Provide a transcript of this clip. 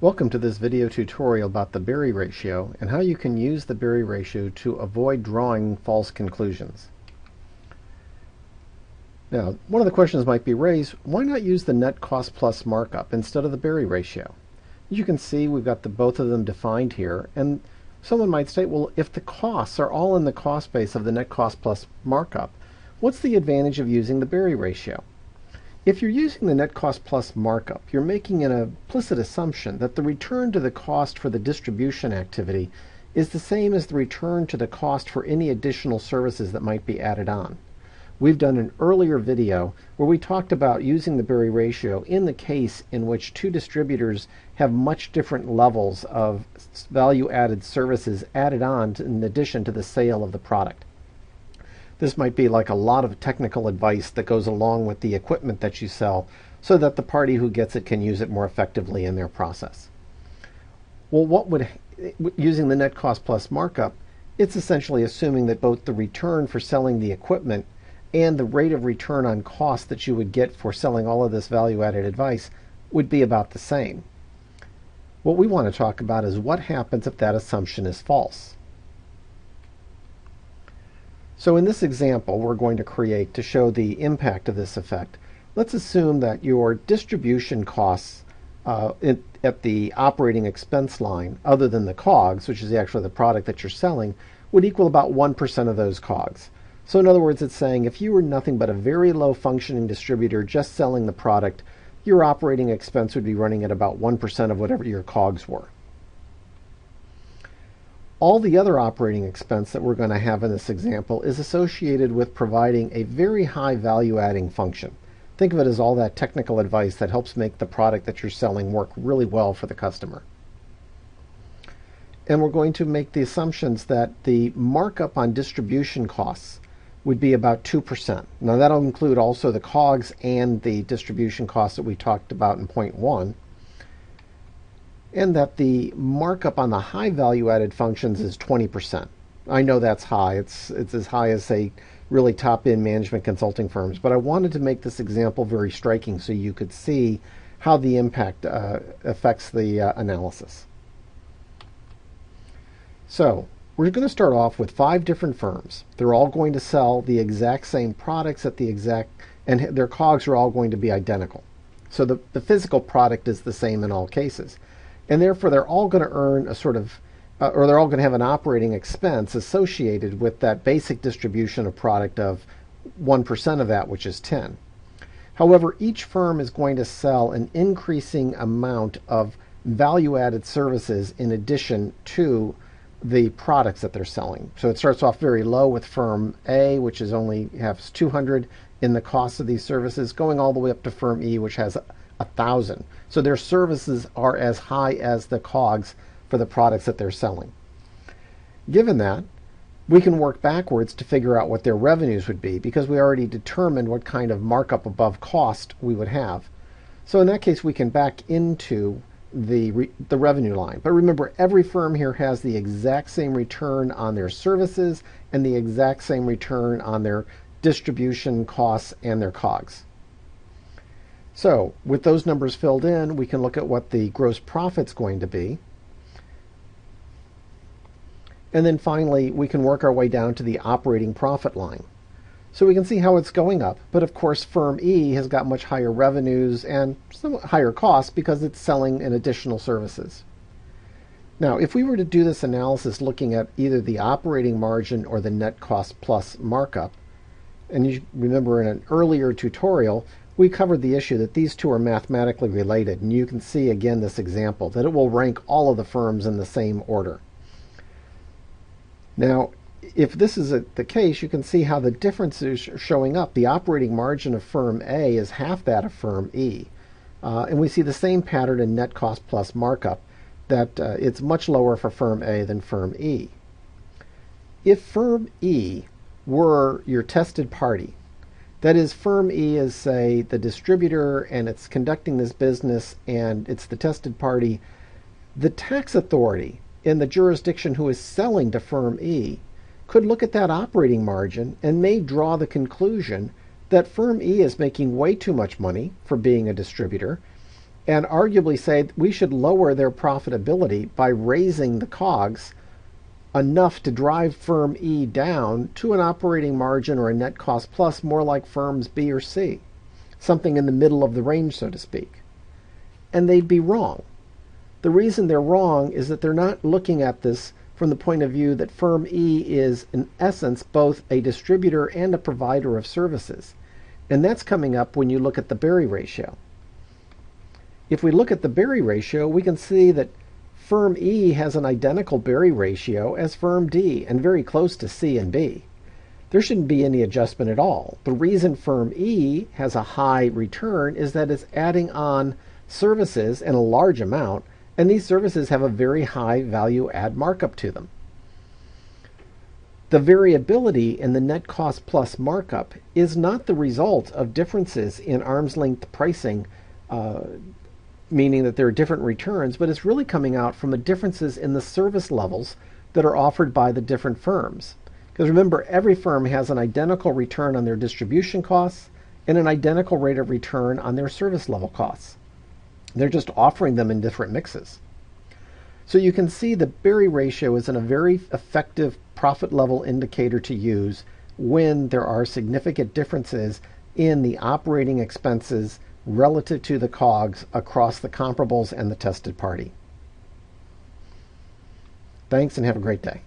Welcome to this video tutorial about the Berry ratio and how you can use the Berry ratio to avoid drawing false conclusions. Now, one of the questions might be raised, why not use the net cost plus markup instead of the Berry ratio? As you can see, we've got both of them defined here, and someone might state, well, if the costs are all in the cost base of the net cost plus markup, what's the advantage of using the Berry ratio? If you're using the net cost plus markup, you're making an implicit assumption that the return to the cost for the distribution activity is the same as the return to the cost for any additional services that might be added on. We've done an earlier video where we talked about using the Berry ratio in the case in which two distributors have much different levels of value-added services added on in addition to the sale of the product. This might be like a lot of technical advice that goes along with the equipment that you sell so that the party who gets it can use it more effectively in their process. Well, using the net cost plus markup, it's essentially assuming that both the return for selling the equipment and the rate of return on cost that you would get for selling all of this value-added advice would be about the same. What we want to talk about is what happens if that assumption is false. So in this example we're going to create to show the impact of this effect, let's assume that your distribution costs at the operating expense line, other than the COGS, which is actually the product that you're selling, would equal about 1% of those COGS. So in other words, it's saying if you were nothing but a very low functioning distributor just selling the product, your operating expense would be running at about 1% of whatever your COGS were. All the other operating expense that we're going to have in this example is associated with providing a very high value-adding function. Think of it as all that technical advice that helps make the product that you're selling work really well for the customer. And we're going to make the assumptions that the markup on distribution costs would be about 2%. Now that'll include also the COGS and the distribution costs that we talked about in point 1. And that the markup on the high value-added functions is 20%. I know that's high. It's as high as, say, really top-end management consulting firms. But I wanted to make this example very striking so you could see how the impact affects the analysis. So we're going to start off with 5 different firms. They're all going to sell the exact same products at and their COGS are all going to be identical. So the physical product is the same in all cases. And therefore, they're all going to earn a sort of, or they're all going to have an operating expense associated with that basic distribution of product of 1% of that, which is 10. However, each firm is going to sell an increasing amount of value-added services in addition to the products that they're selling. So it starts off very low with firm A, which is only has 200 in the cost of these services, going all the way up to firm E, which has 1,000. So their services are as high as the COGS for the products that they're selling. Given that, we can work backwards to figure out what their revenues would be because we already determined what kind of markup above cost we would have. So in that case, we can back into the revenue line. But remember, every firm here has the exact same return on their services and the exact same return on their distribution costs and their COGS. So with those numbers filled in, we can look at what the gross profit's going to be. And then finally, we can work our way down to the operating profit line. So we can see how it's going up. But of course, firm E has got much higher revenues and somewhat higher costs because it's selling an additional services. Now, if we were to do this analysis looking at either the operating margin or the net cost plus markup, and you remember in an earlier tutorial, we covered the issue that these two are mathematically related, and you can see again this example that it will rank all of the firms in the same order. Now, if this is the case, you can see how the difference is showing up. The operating margin of firm A is half that of firm E. And we see the same pattern in net cost plus markup, that it's much lower for firm A than firm E. If firm E were your tested party, that is, firm E is, say, the distributor and it's conducting this business and it's the tested party, the tax authority in the jurisdiction who is selling to firm E could look at that operating margin and may draw the conclusion that firm E is making way too much money for being a distributor and arguably say we should lower their profitability by raising the COGS enough to drive firm E down to an operating margin or a net cost plus more like firms B or C, something in the middle of the range, so to speak. And they'd be wrong. The reason they're wrong is that they're not looking at this from the point of view that firm E is, in essence, both a distributor and a provider of services. And that's coming up when you look at the Berry ratio. If we look at the Berry ratio, we can see that firm E has an identical Berry ratio as firm D and very close to C and B. There shouldn't be any adjustment at all. The reason firm E has a high return is that it's adding on services in a large amount, and these services have a very high value add markup to them. The variability in the net cost plus markup is not the result of differences in arm's length pricing, meaning that there are different returns, but it's really coming out from the differences in the service levels that are offered by the different firms. Because remember, every firm has an identical return on their distribution costs and an identical rate of return on their service level costs. They're just offering them in different mixes. So you can see the Berry ratio is a very effective profit level indicator to use when there are significant differences in the operating expenses relative to the COGS across the comparables and the tested party. Thanks and have a great day.